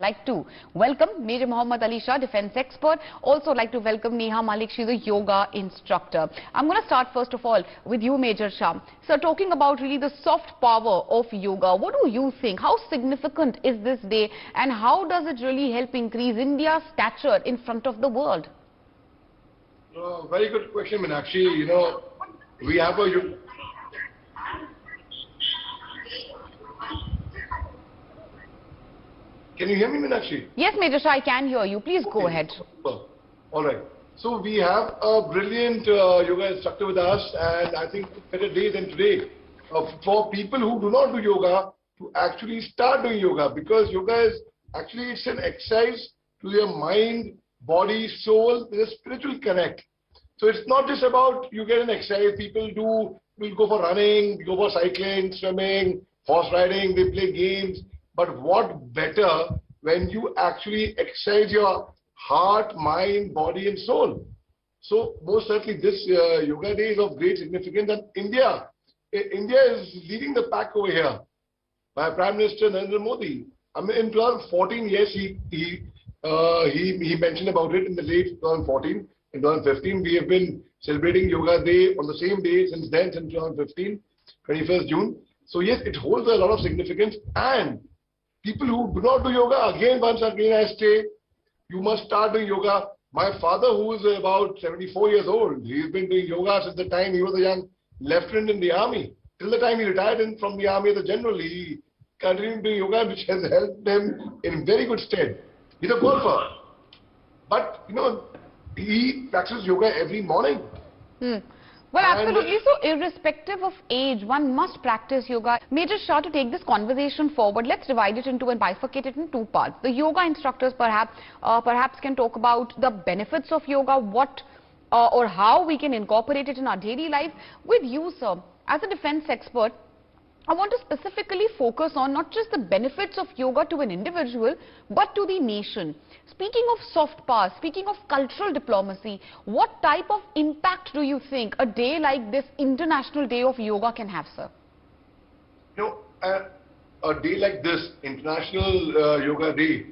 Like to welcome Major Mohammed Ali Shah, defense expert. Also like to welcome Neha Malik. She's a yoga instructor. I'm going to start first of all with you, Major Shah. So talking about really the soft power of yoga, what do you think? How significant is this day and how does it really help increase India's stature in front of the world? Very good question, Meenakshi. We have a... Can you hear me, Meenakshi? Yes, Major Shah, I can hear you. Please go ahead. All right. So we have a brilliant yoga instructor with us, and I think better day than today for people who do not do yoga to actually start doing yoga, because yoga is actually, it's an exercise to your mind, body, soul. There's a spiritual connect. So it's not just about you get an exercise. People will go for running, go for cycling, swimming, horse riding, they play games. But what better when you actually exercise your heart, mind, body and soul. So most certainly this yoga day is of great significance, and India is leading the pack over here by Prime Minister Narendra Modi. I mean, in 2014, yes, he mentioned about it in the late 2014. In 2015, we have been celebrating Yoga Day on the same day since then, since 2015, 21st June. So yes, it holds a lot of significance, and people who do not do yoga, once again I say, you must start doing yoga. My father, who is about 74 years old, he's been doing yoga since the time he was a young lieutenant in the army. Till the time he retired from the army as a general, he continued doing yoga, which has helped him in very good stead. He's a golfer. But, he practices yoga every morning. Well, absolutely. So, irrespective of age, one must practice yoga. Major Shah, to take this conversation forward, let's divide it into and bifurcate it in two parts. The yoga instructors perhaps can talk about the benefits of yoga, what or how we can incorporate it in our daily life. With you, sir, as a defense expert, I want to specifically focus on not just the benefits of yoga to an individual, but to the nation. Speaking of soft power, speaking of cultural diplomacy, what type of impact do you think a day like this International Day of Yoga can have, sir? A day like this, International Yoga Day,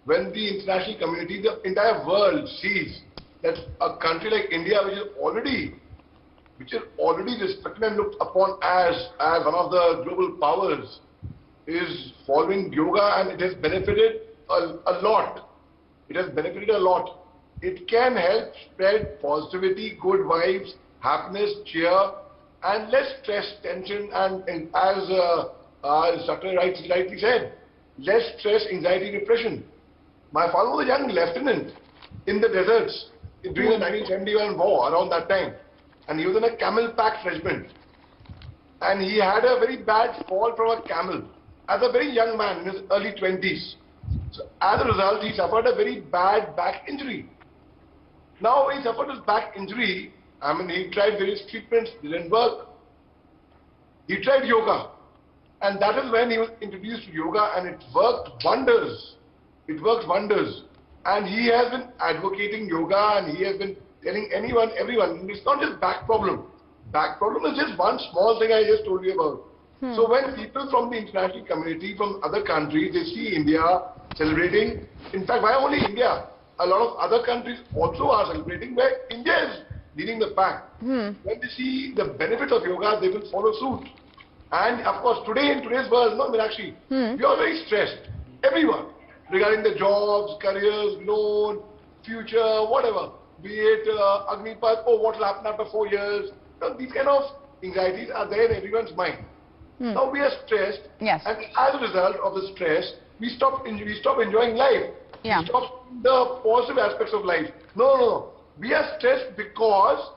when the international community, the entire world sees that a country like India, which is already respected and looked upon as one of the global powers, is following yoga, and it has benefited a lot. It has benefited a lot. It can help spread positivity, good vibes, happiness, cheer, and less stress, tension, and as Dr. rightly said, less stress, anxiety, depression. My father was a young lieutenant in the deserts during the 1971 war, around that time. And he was in a camel-packed regiment. And he had a very bad fall from a camel as a very young man in his early 20s. So as a result, he suffered a very bad back injury. Now he suffered his back injury. He tried various treatments, didn't work. He tried yoga. And that is when he was introduced to yoga, and it worked wonders. It worked wonders. And he has been advocating yoga, and he has been telling everyone, it's not just back problem. Back problem is just one small thing I just told you about. So when people from the international community, from other countries, they see India celebrating, in fact, why only India? A lot of other countries also are celebrating, where India is leading the pack. When they see the benefits of yoga, they will follow suit. And of course, in today's world, Meenakshi, we are very stressed. Everyone, regarding the jobs, careers, loan, future, whatever. Be it Agnipath, what will happen after 4 years. These kind of anxieties are there in everyone's mind. Now we are stressed, yes. And as a result of the stress, we stop enjoying life. Yeah. We stop the positive aspects of life. No. We are stressed because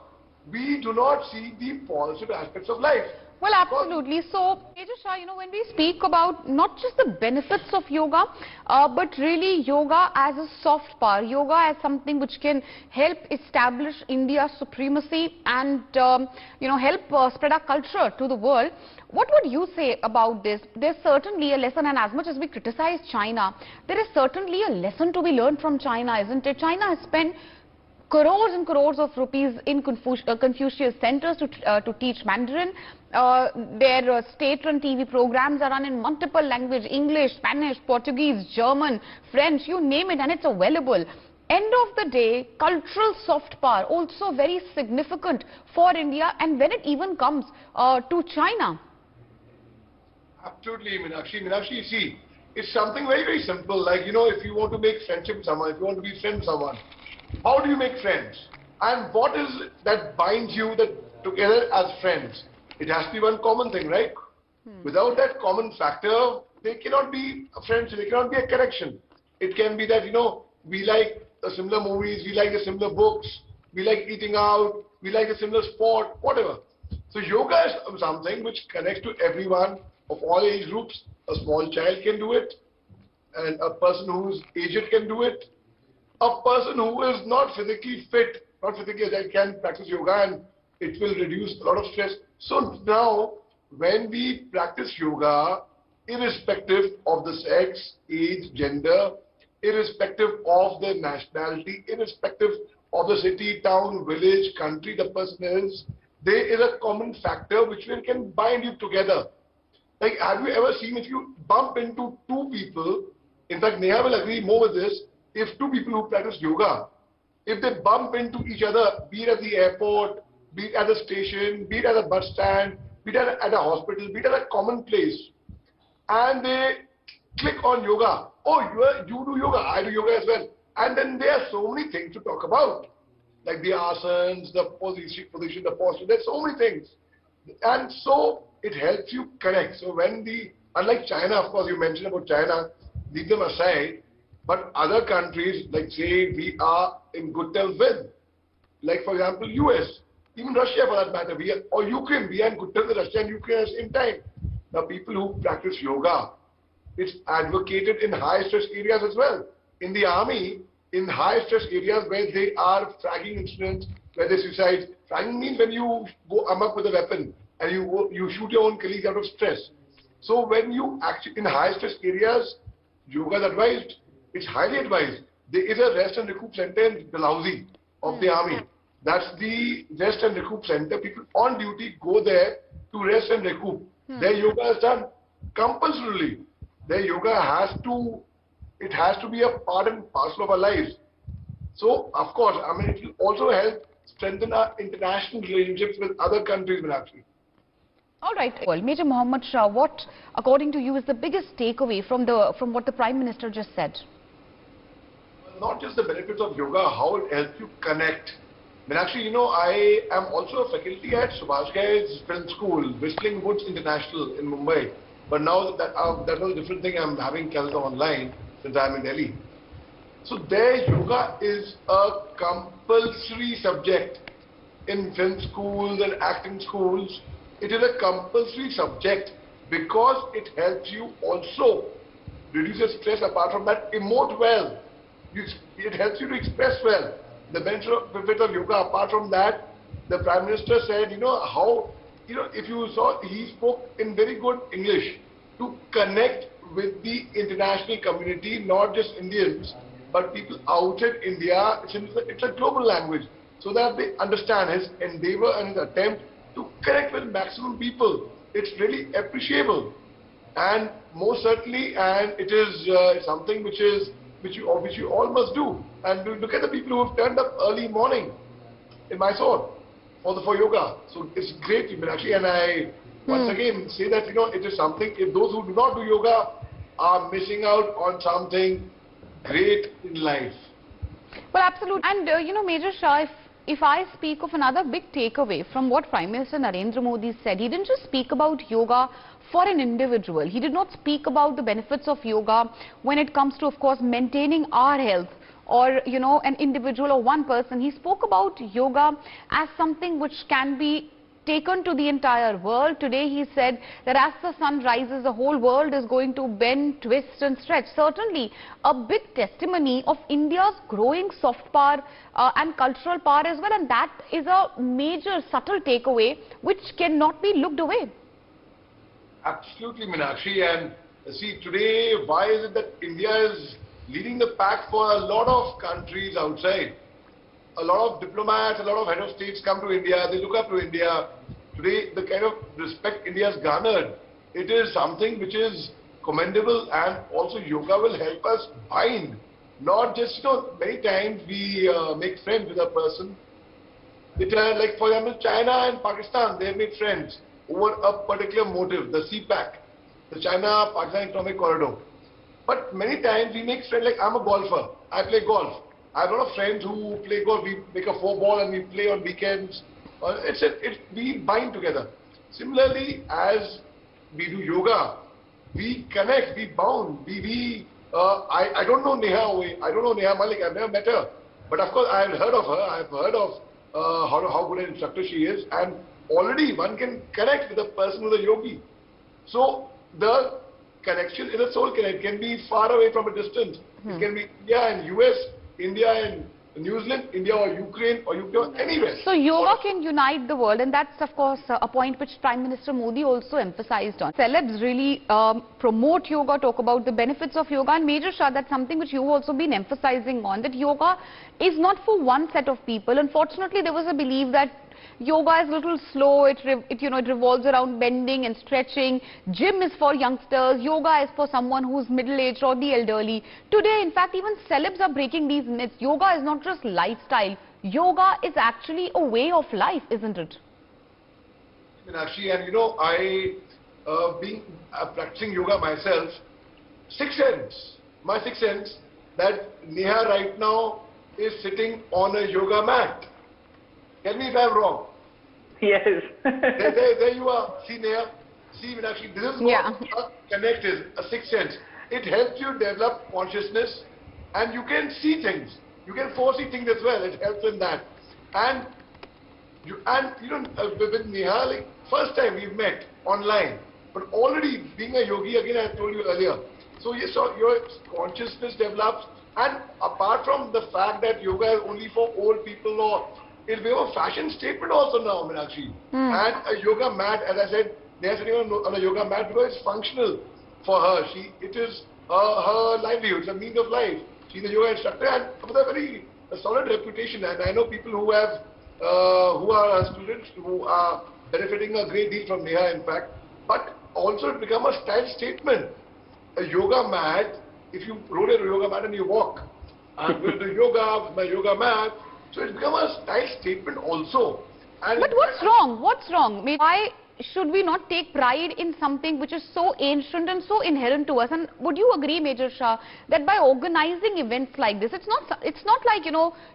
we do not see the positive aspects of life. Well, absolutely. So, Major Shah, when we speak about not just the benefits of yoga, but really yoga as a soft power, yoga as something which can help establish India's supremacy and, help spread our culture to the world. What would you say about this? There's certainly a lesson, and as much as we criticize China, there is certainly a lesson to be learned from China, isn't it? China has spent crores and crores of rupees in Confucius centers to teach Mandarin. Their state-run TV programs are run in multiple languages: English, Spanish, Portuguese, German, French, you name it, and it's available. End of the day, cultural soft power also very significant for India, and when it even comes to China. Absolutely, Meenakshi, see, it's something very, very simple. Like, you know, if you want to make friendship with someone, if you want to be friends with someone, how do you make friends? And what is it that binds you together as friends? It has to be one common thing, right? Without that common factor, they cannot be friends, they cannot be a connection. It can be that, you know, we like the similar movies, we like the similar books, we like eating out, we like a similar sport, whatever. So yoga is something which connects to everyone of all age groups. A small child can do it, and a person who's aged can do it. A person who is not physically fit, not physically agile, can practice yoga, and it will reduce a lot of stress. So now, when we practice yoga, irrespective of the sex, age, gender, irrespective of the nationality, irrespective of the city, town, village, country the person is, there is a common factor which can bind you together. Like, have you ever seen, if you bump into two people, in fact, Neha will agree more with this, if two people who practice yoga, if they bump into each other, be it at the airport, be it at the station, be it at a bus stand, be it at a hospital, be it at a common place, and they click on yoga. Oh, you do yoga, I do yoga as well. And then there are so many things to talk about, like the asanas, the position, the posture, there's so many things. And so it helps you connect. So when unlike China, of course, you mentioned about China, leave them aside, but other countries, like say we are in good terms with, like for example, US, even Russia for that matter, or Ukraine, we are in good terms with Russia and Ukraine at the same time. Now people who practice yoga, it's advocated in high stress areas as well. In the army, in high stress areas where they are fragging incidents, where they suicide. Fragging means when you go amok with a weapon and you shoot your own colleagues out of stress. So when you actually, in high stress areas, yoga is advised. It's highly advised. There is a rest and recoup center in Dalhousie of the army. That's the rest and recoup center. People on duty go there to rest and recoup. Their yoga is done compulsorily. Their yoga has to be a part and parcel of our lives. So, of course, I mean, it will also help strengthen our international relationships with other countries, actually. All right. Well, Major Mohammed Shah, what, according to you, is the biggest takeaway from what the Prime Minister just said? Well, not just the benefits of yoga, how it helps you connect. I mean, actually, you know, I am also a faculty at Subhash Ghai's film school, Whistling Woods International in Mumbai. But now that was a different thing. I'm having classes online since I'm in Delhi. So there, yoga is a compulsory subject in film schools and acting schools. It is a compulsory subject because it helps you also reduce your stress. Apart from that, emote well. It helps you to express well. The benefit of yoga. Apart from that, the Prime Minister said, you know, how, you know, if you saw, he spoke in very good English to connect with the international community, not just Indians, but people outside India. It's a global language, so that they understand his endeavor and his attempt to connect with maximum people. It's really appreciable, and most certainly, and it is something which you all must do. And look at the people who have turned up early morning in Mysore for yoga. So it's great, actually, and I once again say that, you know, it is something. If those who do not do yoga are missing out on something great in life. Well, absolutely. And you know, Major Shah, if I speak of another big takeaway from what Prime Minister Narendra Modi said, he didn't just speak about yoga for an individual. He did not speak about the benefits of yoga when it comes to, of course, maintaining our health, or, you know, an individual or one person. He spoke about yoga as something which can be taken to the entire world. Today he said that as the sun rises, the whole world is going to bend, twist and stretch. Certainly a big testimony of India's growing soft power and cultural power as well, and that is a major subtle takeaway which cannot be looked away. Absolutely, Meenakshi. And see, today, why is it that India is leading the pack for a lot of countries outside? a lot of diplomats, a lot of head of states come to India, they look up to India. Today, the kind of respect India has garnered, it is something which is commendable, and also yoga will help us bind. Not just, many times we make friends with a person. Like for example, China and Pakistan, they have made friends over a particular motive, the CPAC, the China-Pakistan Economic Corridor. But many times we make friends, like I'm a golfer, I play golf. I have a lot of friends who play golf, we make a 4-ball and we play on weekends. We bind together. Similarly, as we do yoga, we connect, we bound, I don't know Neha Malik, I've never met her. But of course, I've heard of her, I've heard of how good an instructor she is, and already one can connect with a person who's a yogi. So the connection is a soul connection. It can be far away from a distance. It can be India and US, India and New Zealand, India or Ukraine or UK or anywhere. So yoga can unite the world, and that's of course a point which Prime Minister Modi also emphasized on. Celebs really promote yoga, talk about the benefits of yoga, and Major Shah, that's something which you've also been emphasizing on, that yoga is not for one set of people. Unfortunately, there was a belief that yoga is a little slow, it revolves around bending and stretching. Gym is for youngsters, yoga is for someone who's middle-aged or the elderly. Today, in fact, even celebs are breaking these myths. Yoga is not just lifestyle. Yoga is actually a way of life, isn't it? Actually, and being practicing yoga myself, my sixth sense, that Neha right now is sitting on a yoga mat. Tell me if I'm wrong. Yes. there you are. See, Neha. See, Meenakshi, this is what connect is, a sixth sense. It helps you develop consciousness, and you can see things. You can foresee things as well. It helps in that. And with Neha, like first time we've met online, but already being a yogi, again I told you earlier. So yes, your consciousness develops, and apart from the fact that yoga is only for old people, or it'll be a fashion statement also now, Meenakshi. And a yoga mat, as I said, Neha sitting on a yoga mat because it's functional for her. It is her livelihood, it's a means of life. She's a yoga instructor and with a very solid reputation. And I know people who are students who are benefiting a great deal from Neha, in fact. But also it become a style statement. A yoga mat, if you roll a yoga mat and you walk, I'm going to do yoga with my yoga mat. So it's become a style statement also. And but what's wrong? What's wrong? Why should we not take pride in something which is so ancient and so inherent to us? And would you agree, Major Shah, that by organizing events like this, it's not like,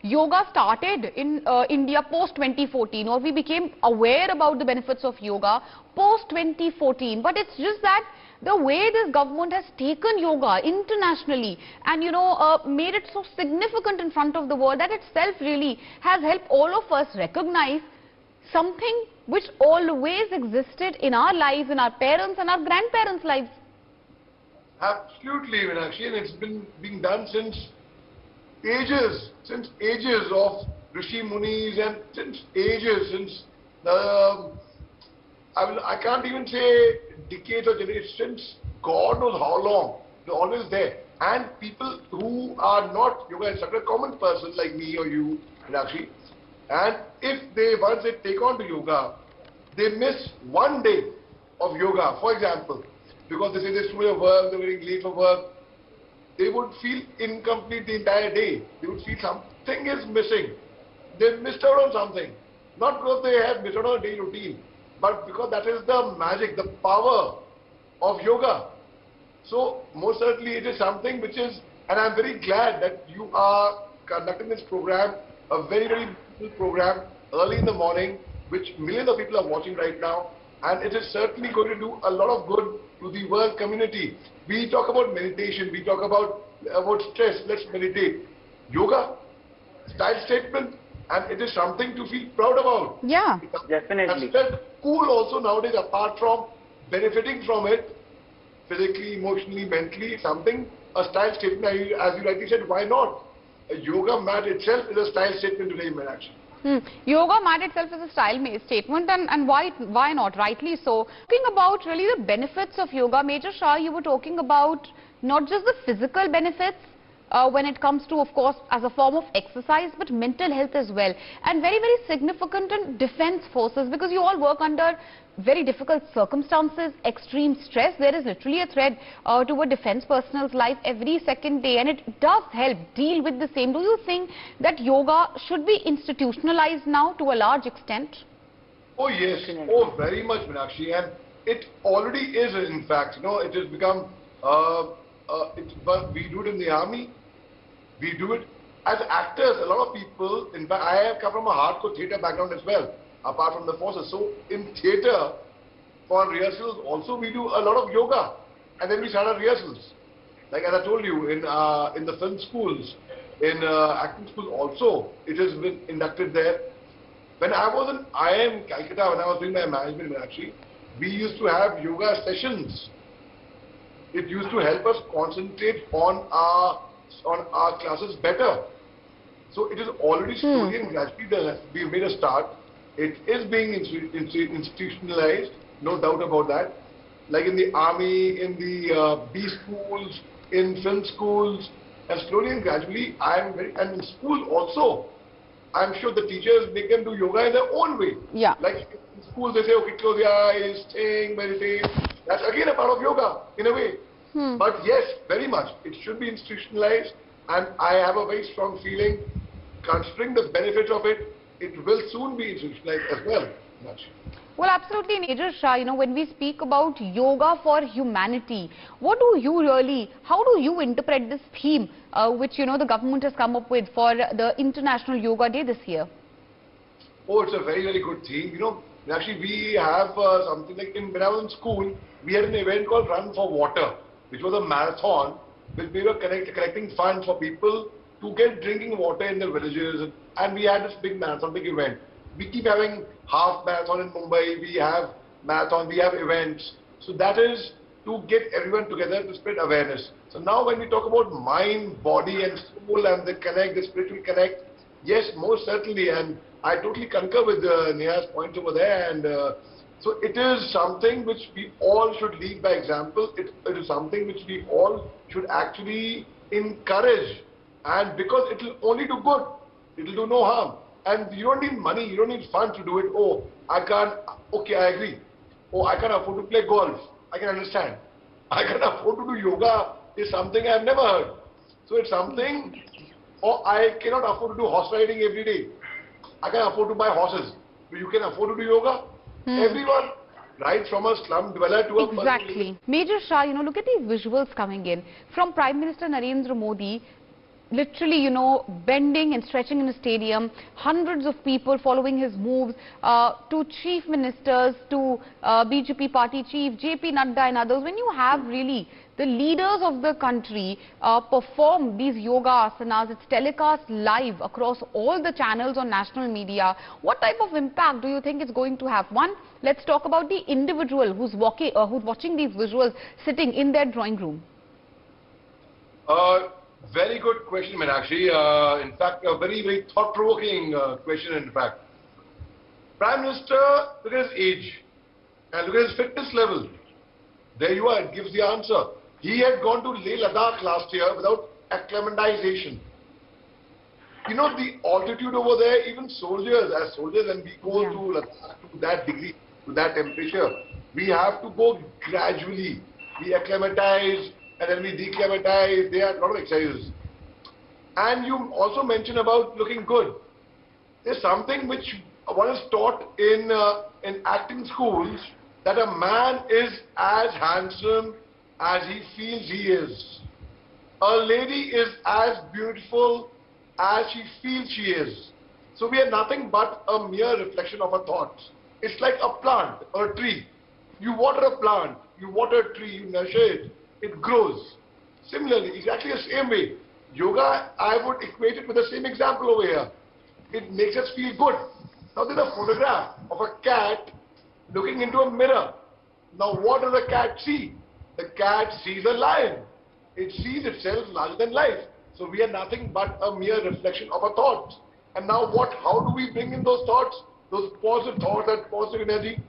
yoga started in India post 2014, or we became aware about the benefits of yoga post 2014, but it's just that the way this government has taken yoga internationally and made it so significant in front of the world, that itself really has helped all of us recognize something which always existed in our lives, in our parents and our grandparents' lives. Absolutely, Meenakshi, and it's been being done since ages of Rishi Munis, and since I can't even say decades or generations, since God knows how long. They're always there. And people who are not yoga instructors, common persons like me or you, Meenakshi, and if once they take on to yoga, they miss one day of yoga, for example, because they say they're too much work, they're very late for work, they would feel incomplete the entire day. They would feel something is missing. They missed out on something. Not because they have missed out on a daily routine, but because that is the magic, the power of yoga. So most certainly it is something which is, and I'm very glad that you are conducting this program, a very, very beautiful program, early in the morning, which millions of people are watching right now, and it is certainly going to do a lot of good to the world community. We talk about meditation, we talk about stress, let's meditate. Yoga, style statement, and it is something to feel proud about. Yeah, definitely. That's cool also nowadays, apart from benefiting from it, physically, emotionally, mentally, something, a style statement, as you rightly said, why not? A yoga mat itself is a style statement today, Meenakshi. Yoga mat itself is a style statement, and why not? Rightly so. Talking about really the benefits of yoga, Major Shah, you were talking about not just the physical benefits, when it comes to, of course, as a form of exercise, but mental health as well. And very, very significant in defense forces, because you all work under very difficult circumstances, extreme stress. There is literally a threat to a defense personnel's life every second day, and it does help deal with the same. Do you think that yoga should be institutionalized now to a large extent? Oh yes, oh very much, Meenakshi, and it already is. In fact, you know, it has become. But we do it in the army. We do it as actors. A lot of people. In fact, I have come from a hardcore theatre background as well, apart from the forces. So in theatre, for rehearsals also we do a lot of yoga, and then we start our rehearsals. Like as I told you, in the film schools, in acting schools also, it has been inducted there. When I was in IIM Calcutta, when I was doing my management, actually, we used to have yoga sessions. It used to help us concentrate on our classes better. So it is already slowly and gradually we've made a start. It is being institutionalized, no doubt about that. Like in the army, in the B schools, in film schools, and slowly and gradually, and in school also. I'm sure the teachers make them do yoga in their own way. Yeah. Like in school they say, okay, close your eyes, think, meditate. That's again a part of yoga, in a way. But yes, very much. It should be institutionalized, and I have a very strong feeling, considering the benefits of it, it will soon be institutionalized as well. Well, absolutely, Major Shah, you know, when we speak about yoga for humanity, what do you really, how do you interpret this theme which, you know, the government has come up with for the International Yoga Day this year? Oh, it's a very, very good theme. You know, actually we have something like, when I was in school, we had an event called Run for Water, which was a marathon, which we were collecting funds for people to get drinking water in their villages, and we had this big marathon, big event. We keep having half marathon in Mumbai, we have marathon, we have events. So that is to get everyone together to spread awareness. So now when we talk about mind, body and soul and the connect, the spiritual connect, yes, most certainly, and I totally concur with Neha's point over there, and so it is something which we all should lead by example. It is something which we all should actually encourage, and because it will only do good, it will do no harm. And you don't need money, you don't need funds to do it. Oh, I can't, okay, I agree. Oh, I can't afford to play golf. I can understand. I can't afford to do yoga is something I've never heard. So it's something, or I cannot afford to do horse riding every day. I can afford to buy horses. But you can afford to do yoga? Everyone, right from a slum dweller to a Exactly. Major Shah, you know, look at these visuals coming in from Prime Minister Narendra Modi, literally, you know, bending and stretching in a stadium, hundreds of people following his moves, to chief ministers, to BJP party chief, JP Nadda and others. When you have really the leaders of the country perform these yoga asanas, it's telecast live across all the channels on national media. What type of impact do you think it's going to have? One, let's talk about the individual who's watching these visuals sitting in their drawing room. Very good question, Meenakshi. In fact, a very, very thought-provoking question, in fact. Prime Minister, look at his age and look at his fitness level. There you are, it gives the answer. He had gone to Leh Ladakh last year without acclimatization. You know, the altitude over there, even soldiers, as soldiers, and we go to Ladakh to that degree, to that temperature, we have to go gradually. We acclimatize, and then we declimatize. There are a lot of exercises. And you also mentioned about looking good. There's something which one is taught in acting schools, that a man is as handsome as he feels he is. A lady is as beautiful as she feels she is. So we are nothing but a mere reflection of our thoughts. It's like a plant or a tree. You water a plant, you water a tree, you nurture it, it grows. Similarly, exactly the same way, yoga, I would equate it with the same example over here. It makes us feel good. Now there's a photograph of a cat looking into a mirror. Now what does the cat see? The cat sees a lion. It sees itself larger than life. So we are nothing but a mere reflection of our thoughts. And now what? How do we bring in those thoughts? Those positive thoughts, that positive energy?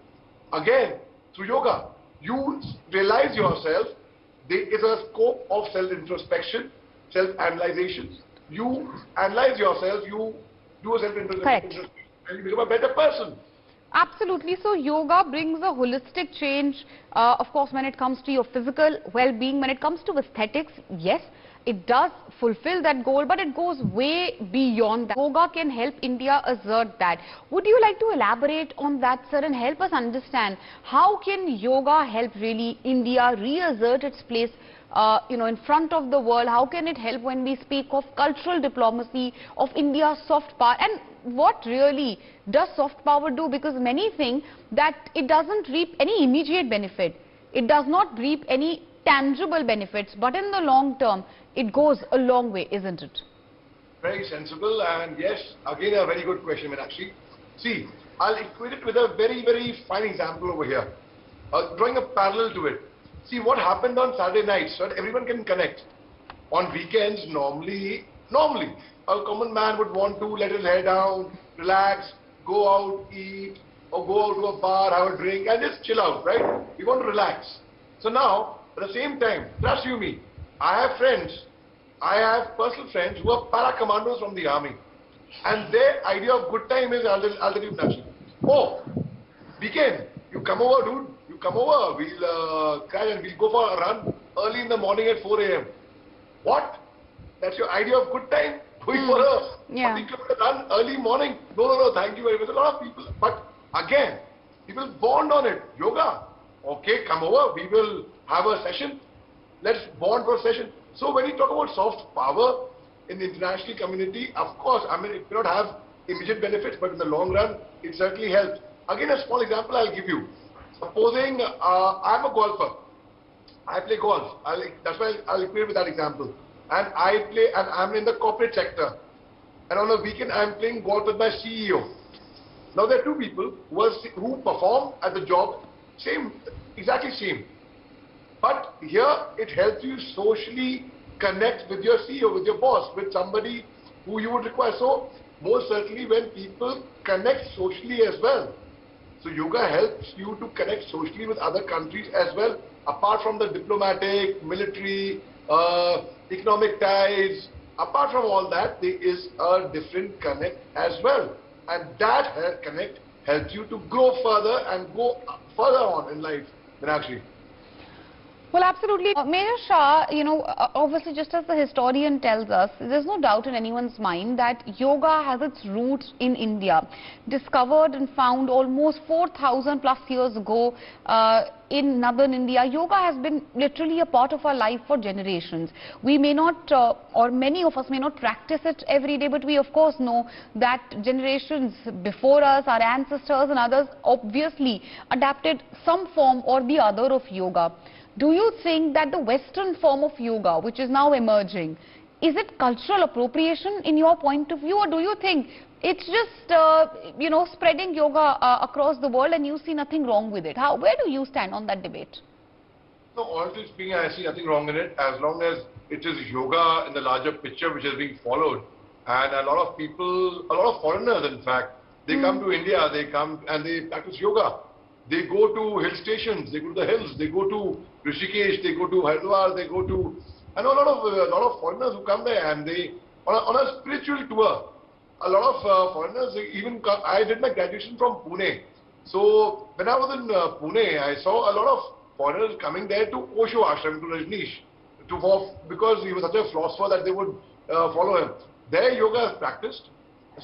Again, through yoga. You realize yourself. There is a scope of self-introspection. self-analyzation. You analyze yourself, you do a Correct. self-introspection, and you become a better person. Absolutely. So yoga brings a holistic change, of course, when it comes to your physical well-being, when it comes to aesthetics, yes, it does fulfill that goal, but it goes way beyond that. Yoga can help India assert that. Would you like to elaborate on that, sir, and help us understand how can yoga help really India reassert its place in front of the world? How can it help when we speak of cultural diplomacy, of India's soft power? And what really does soft power do? Because many think that it doesn't reap any immediate benefit. It does not reap any tangible benefits, but in the long term, it goes a long way, isn't it? Very sensible, and yes, again a very good question, Meenakshi. See, I'll equate it with a very, very fine example over here. Drawing a parallel to it. See what happened on Saturday nights, so that everyone can connect. On weekends, normally, a common man would want to let his hair down, relax, go out, eat, or go out to a bar, have a drink, and just chill out, right? We want to relax. So now, at the same time, trust you me, I have personal friends who are para-commandos from the army. And their idea of good time is, I'll tell you, Meenakshi. Oh, weekend, you come over, dude. You come over, we'll crash and we'll go for a run early in the morning at 4 a.m. What? That's your idea of good time? Going for a 40-kilometer run early morning? No, thank you very much. A lot of people, but again, people bond on it. Yoga. Okay, come over, we will have a session. Let's bond for a session. So when you talk about soft power in the international community, of course, I mean, it may not have immediate benefits, but in the long run, it certainly helps. Again, a small example I'll give you. Supposing I'm a golfer, I play golf. That's why I'll equate with that example. And I'm in the corporate sector. And on a weekend, I'm playing golf with my CEO. Now there are two people who perform at the job, exactly same. But here it helps you socially connect with your CEO, with your boss, with somebody who you would require. So most certainly when people connect socially as well. So yoga helps you to connect socially with other countries as well, apart from the diplomatic, military, economic ties. Apart from all that, there is a different connect as well. And that connect helps you to grow further and go further on in life, Meenakshi. Well, absolutely. Major Shah, obviously just as the historian tells us, there's no doubt in anyone's mind that yoga has its roots in India. Discovered and found almost 4,000 plus years ago in northern India, yoga has been literally a part of our life for generations. We may not, or many of us may not practice it every day, but we of course know that generations before us, our ancestors and others obviously adapted some form or the other of yoga. Do you think that the Western form of yoga, which is now emerging, is it cultural appropriation in your point of view, or do you think it's just, spreading yoga across the world and you see nothing wrong with it? Where do you stand on that debate? No, honestly speaking, I see nothing wrong in it as long as it is yoga in the larger picture which is being followed. And a lot of people, a lot of foreigners in fact, they come to India, they come and they practice yoga. They go to hill stations, they go to the hills, they go to Rishikesh, they go to Haridwar, they go to, I know a lot of foreigners who come there and they, on a spiritual tour, a lot of foreigners even come. I did my graduation from Pune. So when I was in Pune, I saw a lot of foreigners coming there to Osho Ashram, to Rajneesh, because he was such a philosopher that they would follow him. Their yoga is practiced.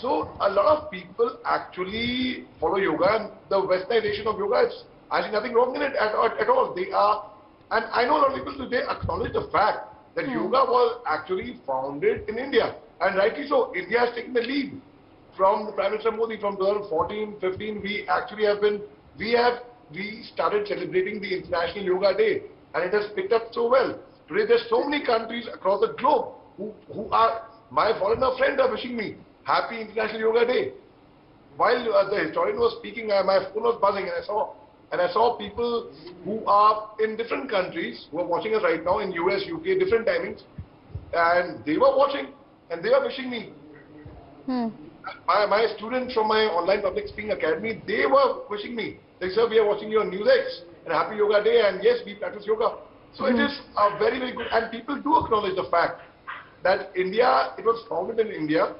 So a lot of people actually follow yoga, and the westernization of yoga, I see nothing wrong in it at all. They are, and I know a lot of people today acknowledge the fact that yoga was actually founded in India, and rightly so. India has taken the lead from the Prime Minister Modi from 2014, 15. We actually we started celebrating the International Yoga Day, and it has picked up so well. Today there's so many countries across the globe who are, my foreigner friends are wishing me Happy International Yoga Day. While the historian was speaking, my phone was buzzing, and I saw people who are in different countries who are watching us right now in US, UK, different timings, and they were watching and they were wishing me. My students from my online public speaking academy, they were wishing me. They said, we are watching you on NewsX and Happy Yoga Day, and yes, we practice yoga. So it is very, very good, and people do acknowledge the fact that India, it was founded in India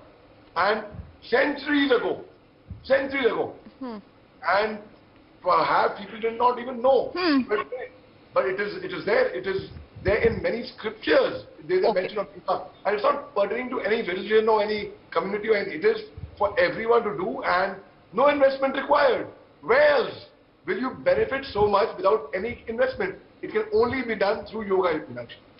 and centuries ago, and perhaps people did not even know. But it is there in many scriptures. There is a mention of yoga, and it's not pertaining to any religion or any community or anything. It is for everyone to do, and no investment required. Where else will you benefit so much without any investment? It can only be done through yoga.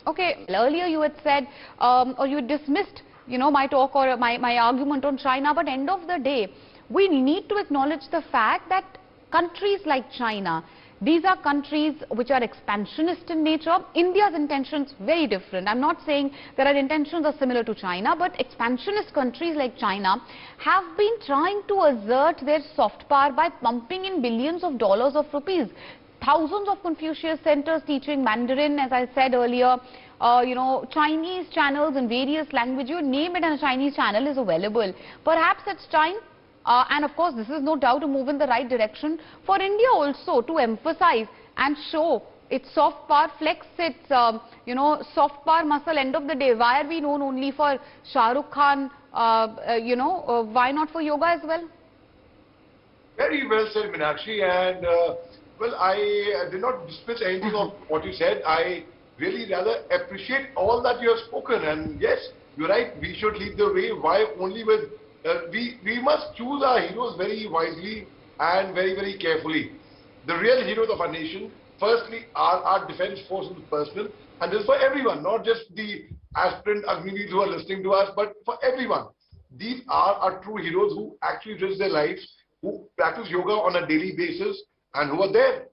Okay, earlier you had said, or you dismissed, my talk or my argument on China, but end of the day, we need to acknowledge the fact that countries like China, these are countries which are expansionist in nature. India's intentions very different. I'm not saying that our intentions are similar to China, but expansionist countries like China have been trying to assert their soft power by pumping in billions of dollars of rupees. Thousands of Confucius centers teaching Mandarin, as I said earlier, Chinese channels in various languages, you name it and a Chinese channel is available. Perhaps it's time, and of course this is no doubt to move in the right direction, for India also to emphasize and show its soft power, flex its, soft power muscle. End of the day, why are we known only for Shah Rukh Khan, why not for yoga as well? Very well said, Meenakshi, and well, I did not dismiss anything of what you said. I really rather appreciate all that you have spoken, and yes, you're right, we should lead the way. Why? Only with, we must choose our heroes very wisely and very, very carefully. The real heroes of our nation, firstly, are our defense forces personnel, and this is for everyone, not just the aspirant Agniveers who are listening to us, but for everyone. These are our true heroes who actually risk their lives, who practice yoga on a daily basis, and who are there.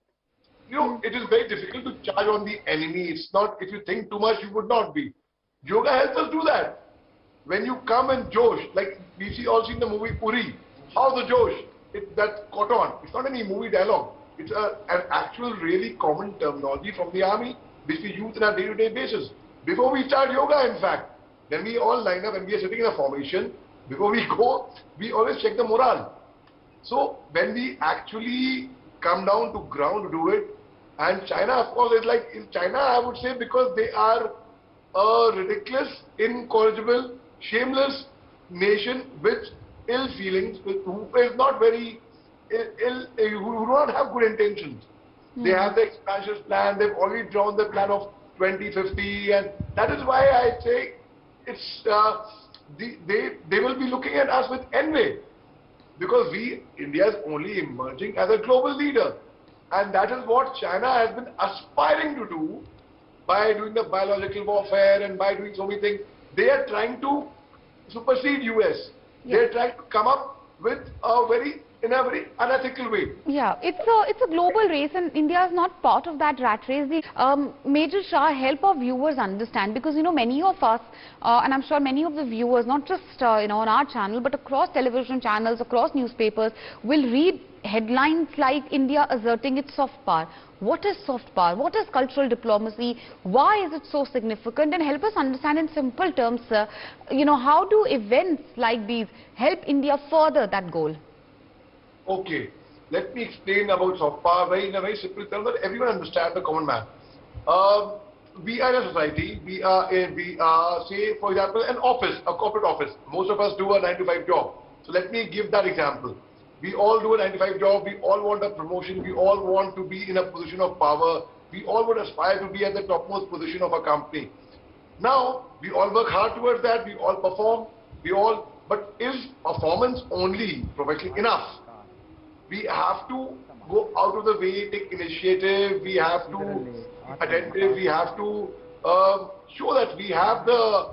It is very difficult to charge on the enemy. It's not, if you think too much, you would not be. Yoga helps us do that. When you come and Josh, like we see also in the movie Uri, how the Josh, that caught on. It's not any movie dialogue. It's an actual really common terminology from the army, which we use in our day-to-day basis. Before we start yoga, in fact, when we all line up and we are sitting in a formation, before we go, we always check the morale. So when we actually come down to ground to do it, and China, of course, is like, in China, I would say, because they are a ridiculous, incorrigible, shameless nation with ill feelings, who is not very who do not have good intentions. They have the expansion plan, they've already drawn the plan of 2050, and that is why I say it's they will be looking at us with envy, because India is only emerging as a global leader, and that is what China has been aspiring to do by doing the biological warfare and by doing so many things. They are trying to supersede US. They are trying to come up with in a very unethical way. Yeah, it's a global race, and India is not part of that rat race. Major Shah, help our viewers understand, because many of us, and I'm sure many of the viewers, not just on our channel, but across television channels, across newspapers, will read headlines like India asserting its soft power. What is soft power? What is cultural diplomacy? Why is it so significant? And help us understand in simple terms, how do events like these help India further that goal? Okay, let me explain about soft power in a very simple term that everyone understands, the common man. We are a society, we are say for example an office, a corporate office. Most of us do a 9-to-5 job. So let me give that example. We all do a 9-to-5 job, we all want a promotion, we all want to be in a position of power, we all would aspire to be at the topmost position of a company. Now, we all work hard towards that, we all perform, but is performance only professionally enough? We have to go out of the way, take initiative, we have to be attentive, we have to show that we have the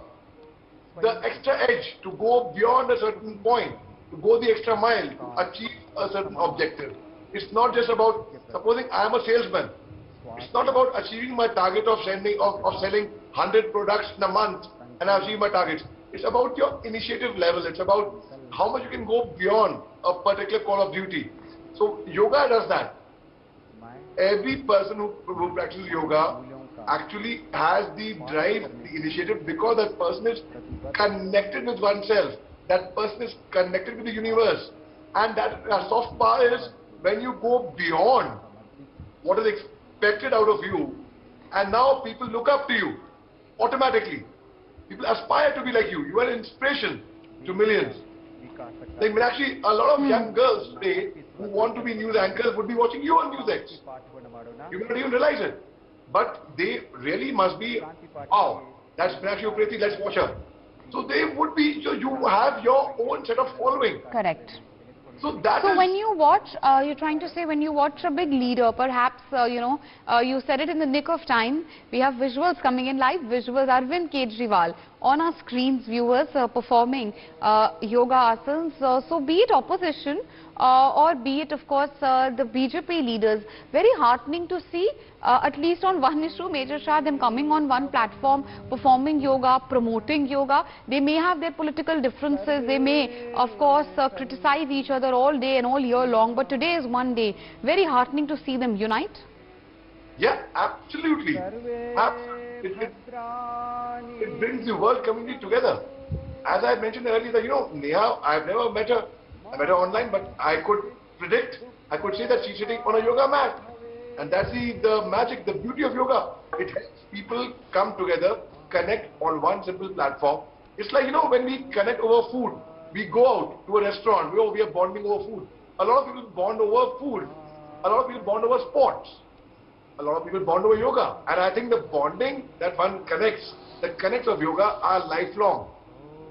extra edge to go beyond a certain point, to go the extra mile, to achieve a certain objective. It's not just about, supposing I am a salesman, it's not about achieving my target of selling 100 products in a month and I achieve my targets. It's about your initiative level, it's about how much you can go beyond a particular call of duty. So yoga does that. Every person who practices yoga actually has the drive, the initiative, because that person is connected with oneself. That person is connected with the universe. And that soft power is when you go beyond what is expected out of you, and now people look up to you automatically. People aspire to be like you. You are an inspiration to millions. Like, actually, a lot of young girls today who want to be news anchors would be watching you on NewsX. You may not even realize it. But they really must be, wow, that's Meenakshi Upreti, let's watch her. So they would be, so you have your own set of following. Correct. So that So is, when you watch, you're trying to say when you watch a big leader, perhaps, you said it in the nick of time, we have visuals coming in live, visuals, Arvind Kejriwal on our screens, viewers performing yoga asanas. So be it opposition or be it, of course, the BJP leaders, very heartening to see, at least on one issue, Major Shah, them coming on one platform, performing yoga, promoting yoga. They may have their political differences, they may, of course, criticize each other all day and all year long, but today is one day. Very heartening to see them unite. yeah, absolutely. It brings the world community together. As I mentioned earlier, that, Neha, I've never met her. I met her online, but I could predict, I could say that she's sitting on a yoga mat. And that's the magic, the beauty of yoga. It helps people come together, connect on one simple platform. It's like, when we connect over food, we go out to a restaurant, we are bonding over food. A lot of people bond over food. A lot of people bond over sports. A lot of people bond over yoga. And I think the bonding that one connects, the connects of yoga are lifelong.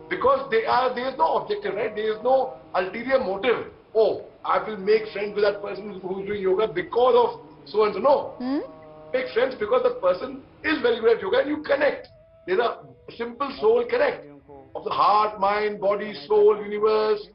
Because there is no objective, right? There is no ulterior motive. Oh, I will make friends with that person who is doing yoga because of so and so. No. Make friends because the person is very good at yoga and you connect. There's a simple soul connect of the heart, mind, body, soul, universe,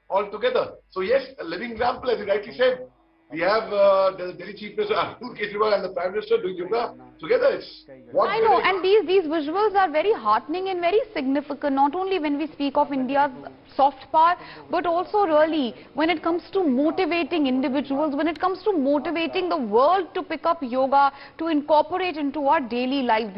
all together. So yes, a living example, as you rightly said. We have the Delhi Chief Minister Arvind Kejriwal and the Prime Minister doing yoga together. It's what I know, and these visuals are very heartening and very significant, not only when we speak of India's soft power, but also really when it comes to motivating individuals, when it comes to motivating the world to pick up yoga, to incorporate into our daily lives.